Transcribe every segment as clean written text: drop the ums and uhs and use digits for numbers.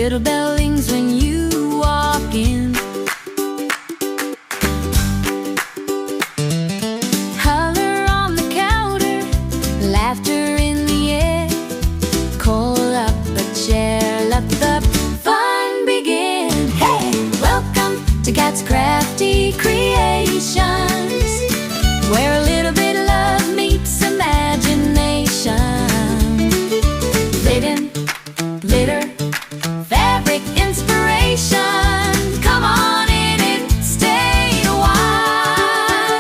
little bell rings when you walk in. Color on the counter, laughter in the air. Call up a chair, let the fun begin. Hey, welcome to Kats Krafty Creations, where a little bit of love meets imagination. Lead-in, glitter, fabric inspiration. Come on in and stay a while.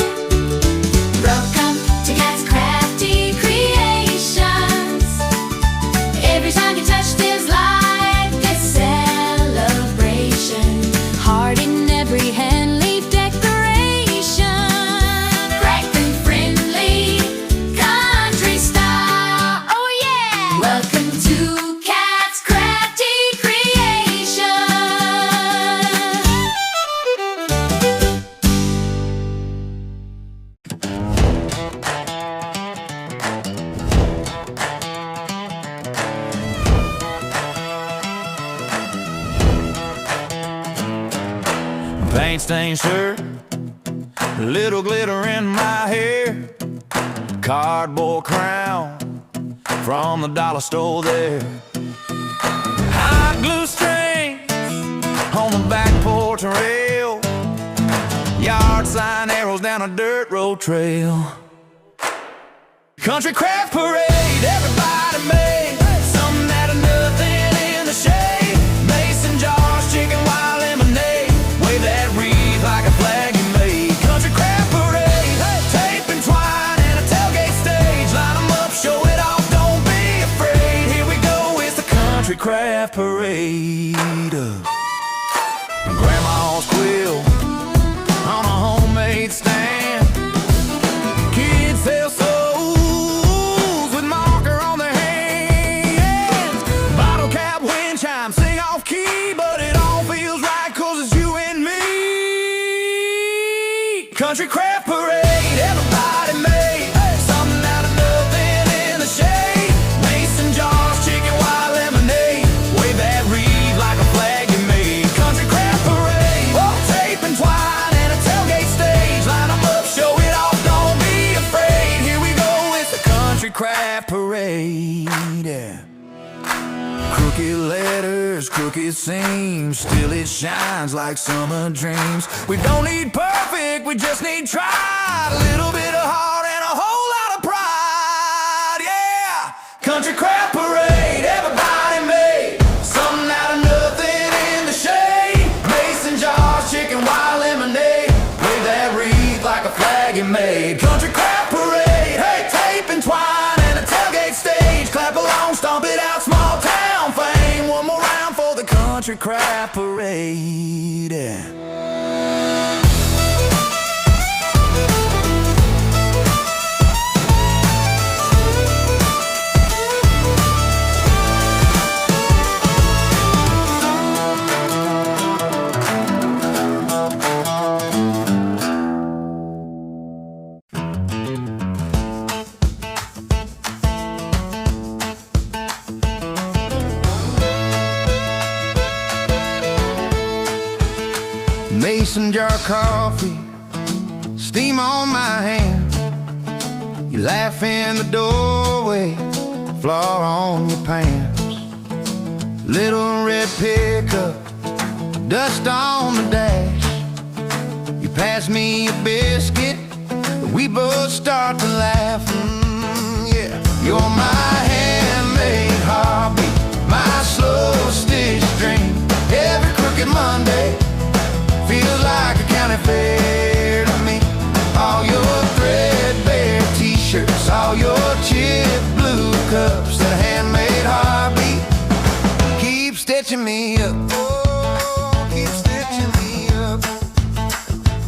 Welcome to Kats Krafty Creations. Every time you touch feels like a celebration. Heart in every hand, leaf decoration. Bright and friendly, country style. Oh yeah! Welcome to Kats Krafty Creations. Paint stained shirt, little glitter in my hair, cardboard crown from the dollar store there. Hot glue strings on the back porch rail, yard sign arrows down a dirt road trail. Country craft parade, everybody made something out of nothing in the shade. Mason jars, chicken, wild lemonade, wave that wreath like a flag you made. Country craft parade, tape and twine and a tailgate stage. Line 'em up, show it off, don't be afraid. Here we go, it's the country craft parade. Grandma's quill on a homemade stand. Kids sell souls with marker on their hands. Bottle cap, wind chime, sing off key, but it all feels right 'cause it's you and me. Country craft parade, everybody made something out of nothing in the shade. Mason jars, chicken, wild lemonade, wave that wreath like a flag you made. Country craft parade, tape and twine and a tailgate stage. Line 'em up, show it off, don't be afraid. Here we go, it's the country craft parade. Yeah. Crooked letters, crooked seams, still it shines like summer dreams. We don't need perfect, we just need try. A little bit of heart and a whole lot of pride. Yeah, country craft parade, everybody made something out of nothing in the shade. Mason jars, chicken, wild lemonade, wave that wreath like a flag you made. Country craft parade, hey, tape and twine and a tailgate stage. Clap along, stomp it out, small town fame. One more round for the country craft parade. Yeah. Mason jar coffee, steam on my hand. You laugh in the doorway, flour on your pants. Little red pickup, dust on the dash. You pass me a biscuit, we both start to laugh. Yeah, you're my handmade hobby, my slow stitch dream. Every crooked Monday feels like a county fair to me. All your threadbare t-shirts, all your chip blue cups, that handmade heartbeat keep stitching me up. Oh, keep stitching me up.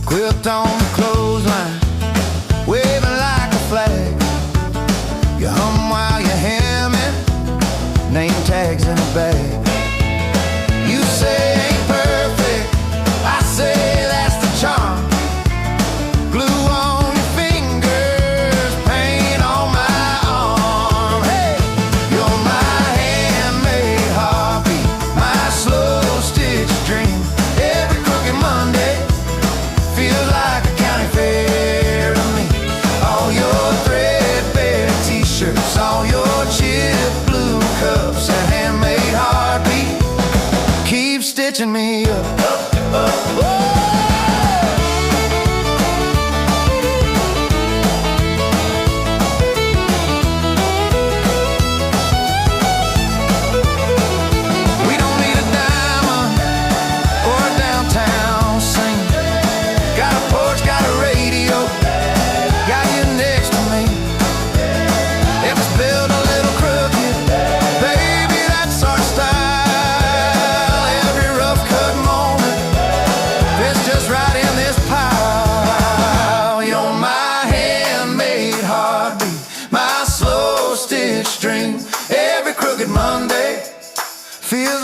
Quilt on the clothesline, waving like a flag. You hum while you're hemming, name tags in a bag. You say ain't perfect, I say that's the charm. Glue on your fingers, paint on my arm. Hey, you're my handmade heartbeat, my slow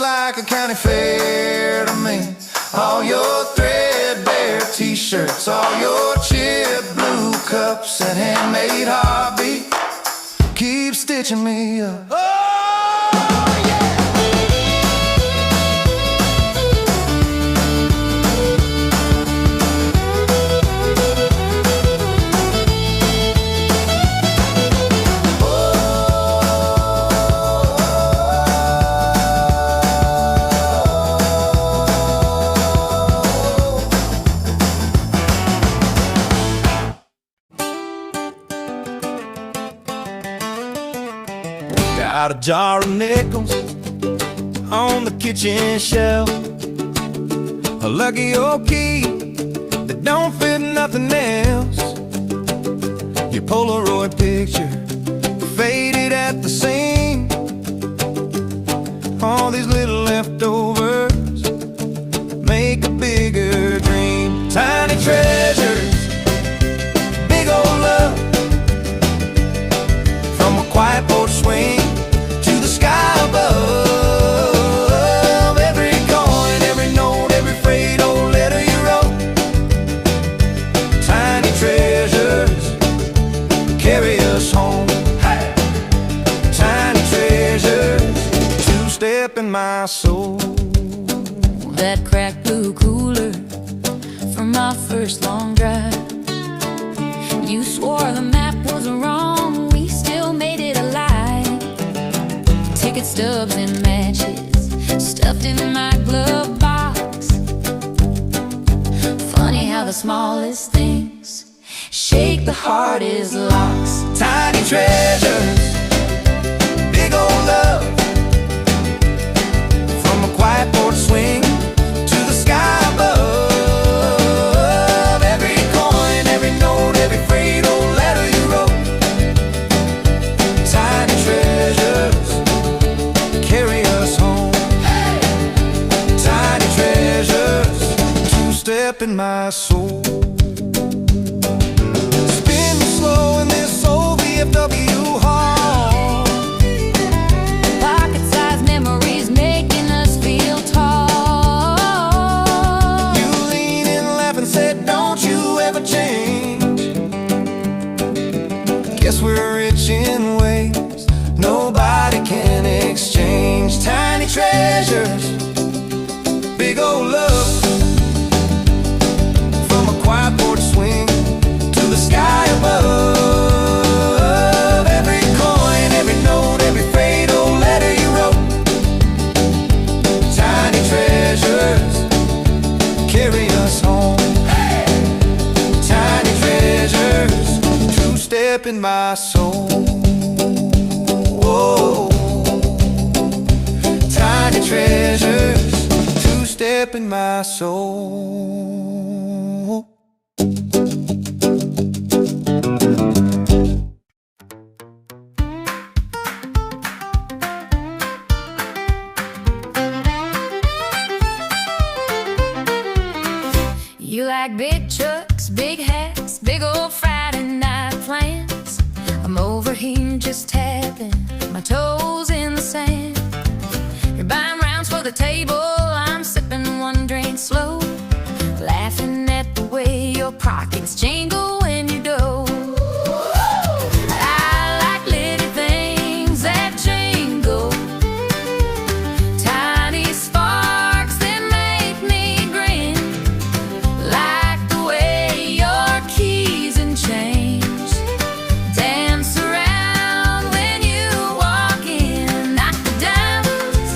like a county fair to me. All your threadbare t-shirts, all your chipped blue cups and handmade heartbeat keep stitching me up. Got a jar of nickels on the kitchen shelf, a lucky old key that don't fit nothing else, your Polaroid picture faded at the seam, all these little leftovers make a bigger dream. Tiny treasures, big old love, from a quiet porch swing to the sky above. Every coin, every note, every frayed old letter you wrote. Tiny treasures carry us home. Hey! Tiny treasures, two-step in my soul. That cracked blue cooler from our first long drive. You swore the map was wrong, we still made it alive. Ticket stubs and matches stuffed in my glove box. Funny how the smallest things shake the hardest locks. Tiny treasures, big old love, from a quiet porch swing to the sky above. Every coin, every note, every frayed old letter you wrote. Tiny treasures carry us home. Tiny treasures, two-step in my soul. Spin slow in this old VFW hall. Pocket-sized memories making us feel tall. You leaned in, laughed and said, don't you ever change. Guess we're rich in ways nobody can exchange. Tiny treasures, big old love, from a quiet porch swing to the sky above. Every coin, every note, every frayed old letter you wrote. Tiny treasures carry us home. Tiny treasures, two-step in my soul. Whoa. Tiny treasures, two-step in my soul. You like big trucks, big hats, big old Friday night plans. I'm over here just tapping my toes in the sand. You're buying rounds for the table, I'm sipping one drink slow, laughing at the way your pockets jingle when you do. I like little things that jingle, tiny sparks that make me grin, like the way your keys and chains dance around when you walk in. Not the diamonds,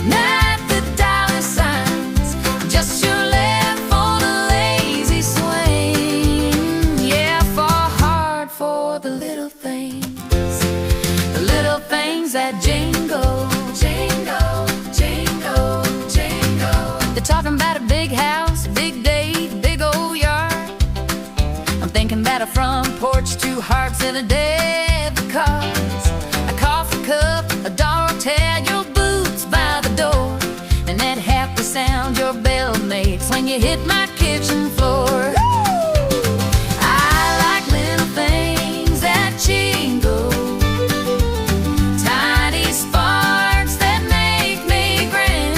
not the dollar signs, just your left for the lazy swing. Yeah, fall hard for the little things that jingle, jingle, jingle, jingle. They're talking about a big house, big day, big old yard. I'm thinking about a front porch, two hearts and a debit cards, a coffee cup, a dollar hotel, your boots by the door, and that happy sound your bell makes when you hit my kitchen floor. I like little things that jingle, tiny sparks that make me grin,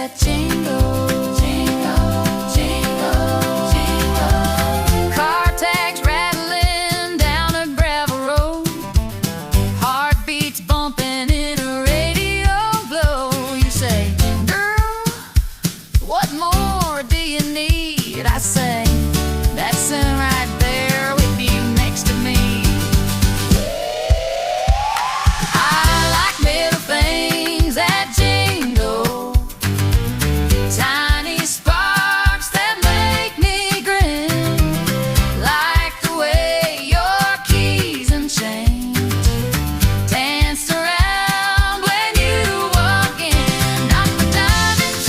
that jingle, jingle, jingle, jingle. Car tags rattling down a gravel road, heartbeats bumping in a radio glow. You say, girl, what more do you need? I say, that's it right there with you next to me. I like little things that jingle, tiny sparks that make me grin, like the way your keys and chains dance around when you walk in. Not the diamonds,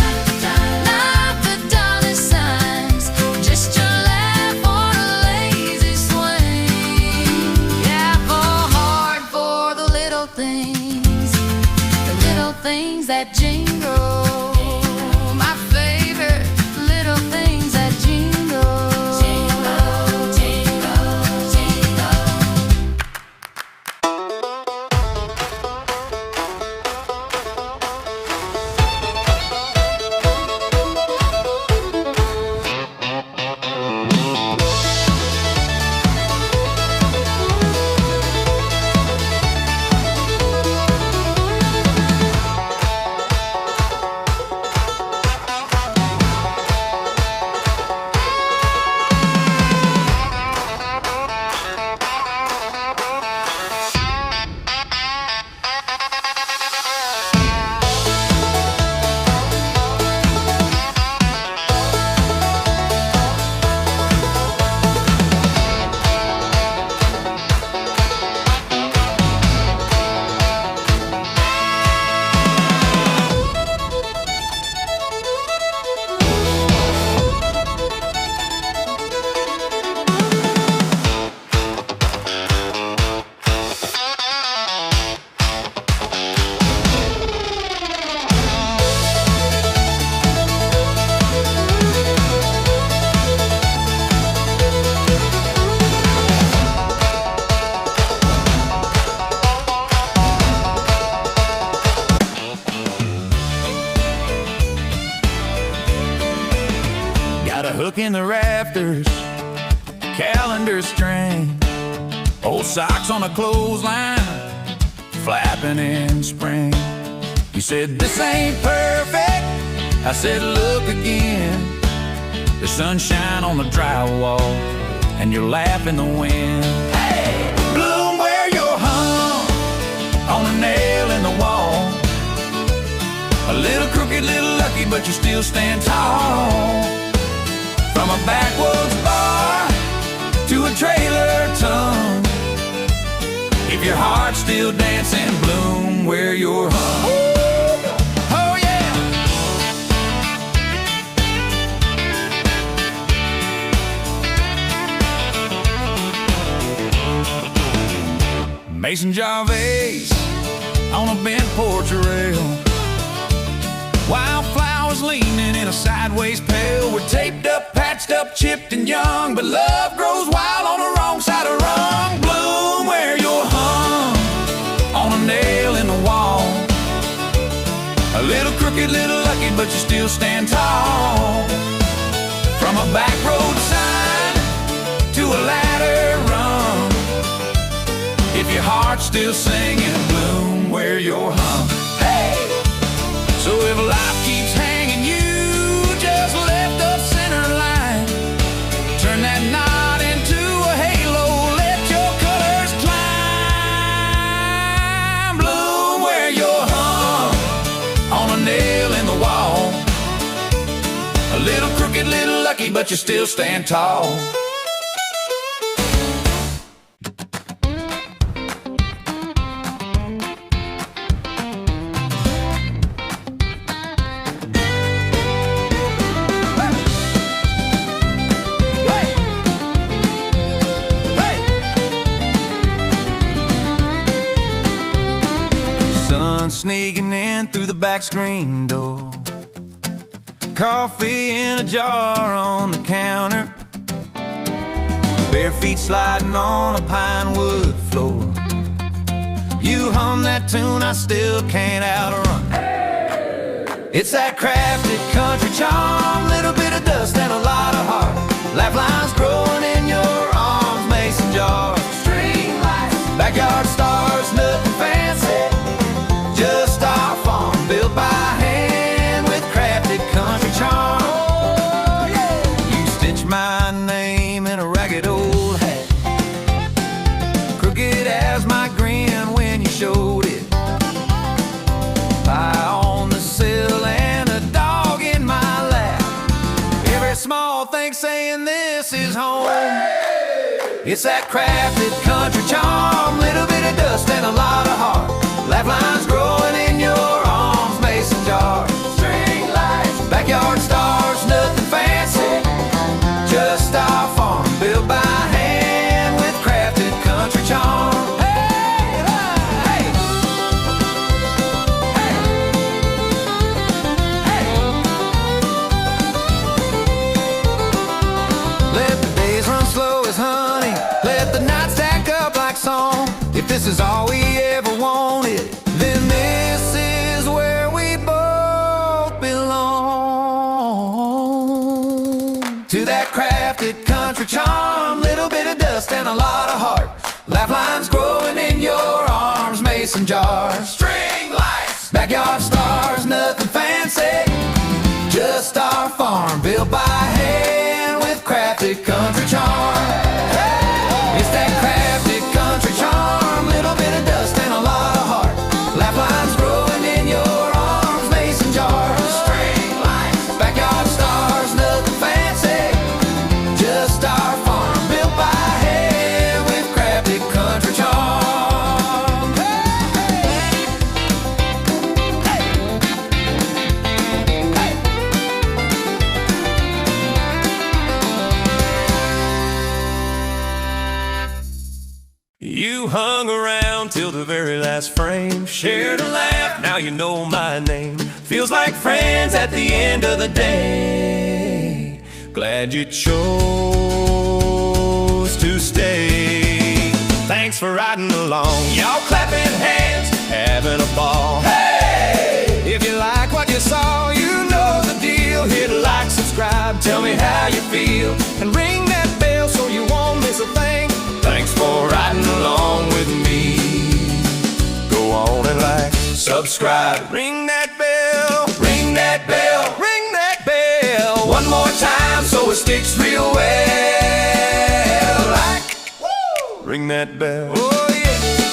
not the dollar signs, just your laugh on a lazy swing. Yeah, I fall hard for the little things that jingle. My favorite little things that jingle. Jingle, jingle, jingle. Got a hook in the rafters, calendar string, old socks on a clothesline, flapping in spring. You said, this ain't perfect. I said, look again. The sunshine on the drywall and your laugh in the wind. Hey, bloom where you're hung on a nail in the wall. A little crooked, little lucky, but you still stand tall. From a backwoods bar to a trailer tongue, if your heart's still dancing, bloom where you're hung. Oh yeah! Mason jar vase on a bent porch rail, wildflowers leaning in a sideways pail. We're taped up, patched up, chipped and young, but love grows wild on the wrong side of rung. Bloom where you're hung on a nail in the wall. A little crooked, little lucky, but you still stand tall. From a back road sign to a ladder rung, if your heart's still singing, bloom where you're hung. Hey! So if life keeps hanging you just left of center line, turn that knot into a halo, let your colors climb. Bloom where you're hung on a nail in the wall. A little crooked, little lucky, but you still stand tall. Sneaking in through the back screen door, coffee in a jar on the counter, bare feet sliding on a pine wood floor. You hum that tune I still can't outrun. It's that crafted country charm, little bit of dust and a lot of heart. Lifelines growing in your arms, mason jars, string lights, backyard stars, nothing fancy. Just our farm, built by hand with crafted country charm. Oh, yeah. You stitched my name in a ragged old hat, crooked as my grin when you showed it. Pie on the sill and a dog in my lap. Every small thing saying this is home. It's that crafted country charm, little bit of dust and a lot of heart. Lifelines growing in your arms, mason jars, string lights, backyard stars, nothing fancy. Just our farm, built by hand with crafted country charm. If this is all we ever wanted, then this is where we both belong. To that crafted country charm, little bit of dust and a lot of heart. Lifelines growing in your arms, mason jars, string lights, backyard stars, nothing fancy. Just our farm, built by hand with crafted country charm. It's that crafted country charm, little bit of dust and a lot of heart. Lifelines growing in your arms, mason jars, string lights, backyard stars, nothing fancy. Just our farm, built by hand with crafted country charm. You hung around till the very last frame, shared a laugh, now you know my name. Feels like friends at the end of the day. Glad you chose to stay. Thanks for riding along, y'all clapping hands, having a ball. Hey! If you like what you saw, you know the deal. Hit like, subscribe, tell me how you feel, and ring that bell so you won't miss a thing. Thanks for riding along with me. Go on and like, subscribe, ring that bell, ring that bell, ring that bell. One more time so it sticks real well. Like, woo! Ring that bell. Oh yeah.